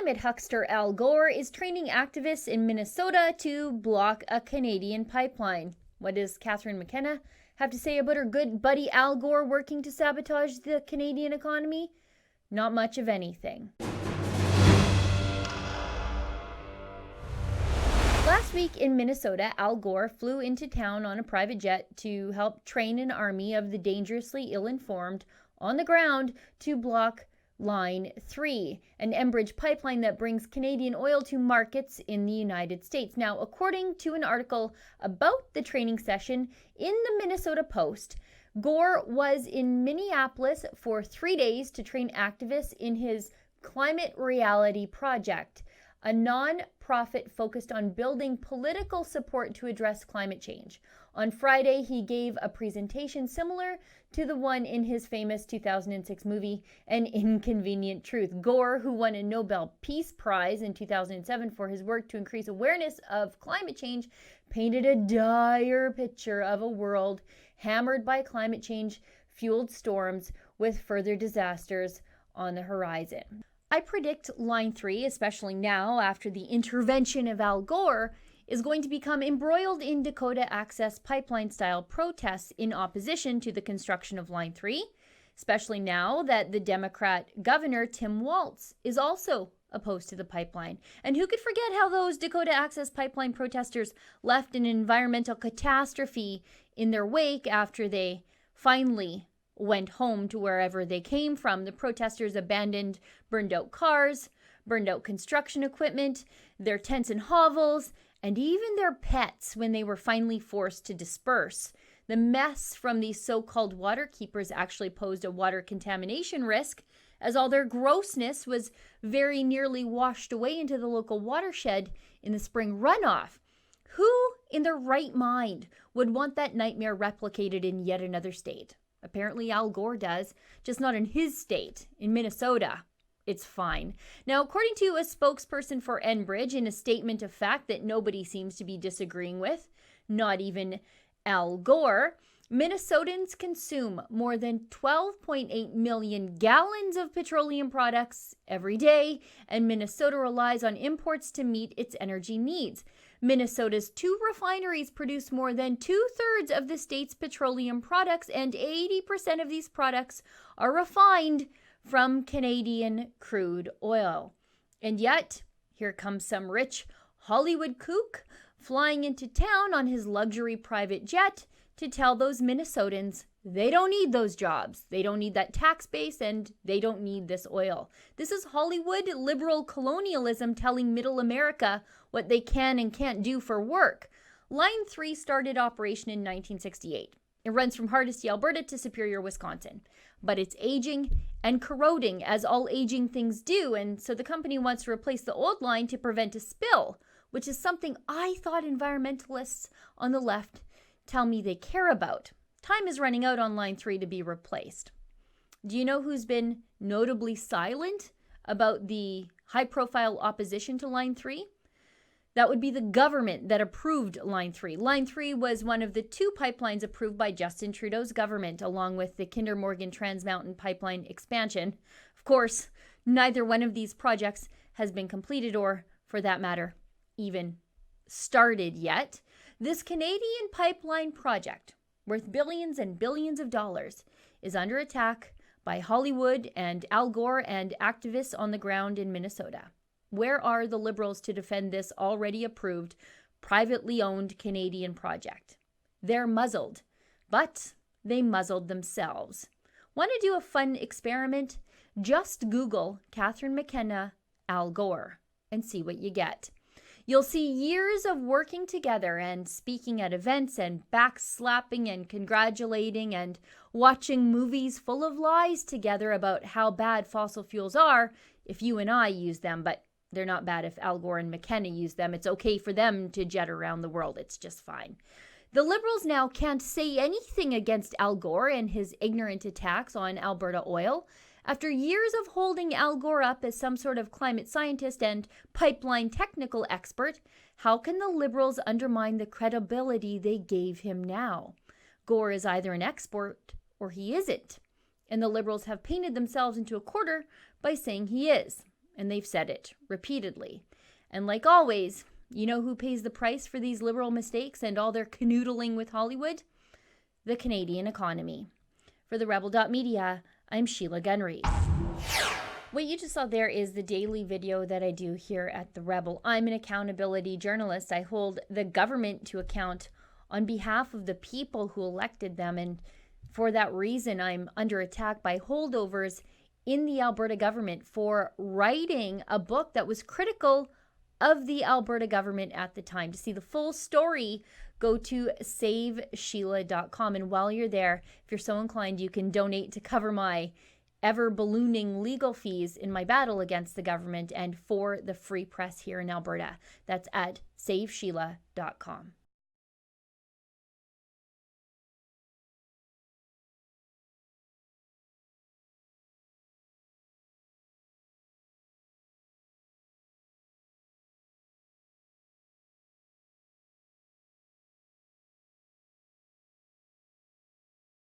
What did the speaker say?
Climate huckster Al Gore is training activists in Minnesota to block a Canadian pipeline. What does Catherine McKenna have to say about her good buddy Al Gore working to sabotage the Canadian economy? Not much of anything. Last week in Minnesota, Al Gore flew into town on a private jet to help train an army of the dangerously ill-informed on the ground to block Line 3, an Enbridge pipeline that brings Canadian oil to markets in the United States. Now, according to an article about the training session in the Minnesota Post, Gore was in Minneapolis for 3 days to train activists in his Climate Reality Project, a non-profit focused on building political support to address climate change. On Friday, he gave a presentation similar to the one in his famous 2006 movie, An Inconvenient Truth. Gore, who won a Nobel Peace Prize in 2007 for his work to increase awareness of climate change, painted a dire picture of a world hammered by climate change-fueled storms with further disasters on the horizon. I predict Line 3, especially now after the intervention of Al Gore, is going to become embroiled in Dakota Access Pipeline-style protests in opposition to the construction of Line 3, especially now that the Democrat governor, Tim Walz, is also opposed to the pipeline. And who could forget how those Dakota Access Pipeline protesters left an environmental catastrophe in their wake after they finally went home to wherever they came from. The protesters abandoned burned out cars, burned out construction equipment, their tents and hovels, and even their pets when they were finally forced to disperse. The mess from these so-called water keepers actually posed a water contamination risk, as all their grossness was very nearly washed away into the local watershed in the spring runoff. Who in their right mind would want that nightmare replicated in yet another state? Apparently Al Gore does, just not in his state, in Minnesota. It's fine. Now, according to a spokesperson for Enbridge, in a statement of fact that nobody seems to be disagreeing with, not even Al Gore, Minnesotans consume more than 12.8 million gallons of petroleum products every day, and Minnesota relies on imports to meet its energy needs. Minnesota's 2 refineries produce more than 2/3 of the state's petroleum products, and 80% of these products are refined from Canadian crude oil. And yet, here comes some rich Hollywood kook flying into town on his luxury private jet to tell those Minnesotans they don't need those jobs, they don't need that tax base, and they don't need this oil. This is Hollywood liberal colonialism telling middle America what they can and can't do for work. Line 3 started operation in 1968. It runs from Hardisty, Alberta to Superior, Wisconsin. But it's aging and corroding, as all aging things do, and so the company wants to replace the old line to prevent a spill, which is something I thought environmentalists on the left tell me they care about. Time is running out on Line 3 to be replaced. Do you know who's been notably silent about the high-profile opposition to Line 3? That would be the government that approved Line 3. Line 3 was one of the 2 pipelines approved by Justin Trudeau's government, along with the Kinder Morgan Trans Mountain pipeline expansion. Of course, neither one of these projects has been completed or, for that matter, even started yet. This Canadian pipeline project, worth billions and billions of dollars, is under attack by Hollywood and Al Gore and activists on the ground in Minnesota. Where are the Liberals to defend this already approved, privately owned Canadian project? They're muzzled, but they muzzled themselves. Want to do a fun experiment? Just Google Catherine McKenna, Al Gore, and see what you get. You'll see years of working together and speaking at events and backslapping and congratulating and watching movies full of lies together about how bad fossil fuels are if you and I use them, but they're not bad if Al Gore and McKenna use them. It's okay for them to jet around the world. It's just fine. The Liberals now can't say anything against Al Gore and his ignorant attacks on Alberta oil. After years of holding Al Gore up as some sort of climate scientist and pipeline technical expert, how can the Liberals undermine the credibility they gave him now? Gore is either an expert or he isn't. And the Liberals have painted themselves into a corner by saying he is. and they've said it repeatedly. And like always, you know who pays the price for these liberal mistakes and all their canoodling with Hollywood? The Canadian economy. For the Rebel.media, I'm Sheila Gunn Reid. What you just saw there is the daily video that I do here at The Rebel. I'm an accountability journalist. I hold the government to account on behalf of the people who elected them, and for that reason, I'm under attack by holdovers in the Alberta government for writing a book that was critical of the Alberta government at the time. To see the full story, go to savesheila.com. And while you're there, if you're so inclined, you can donate to cover my ever-ballooning legal fees in my battle against the government and for the free press here in Alberta. That's at savesheila.com.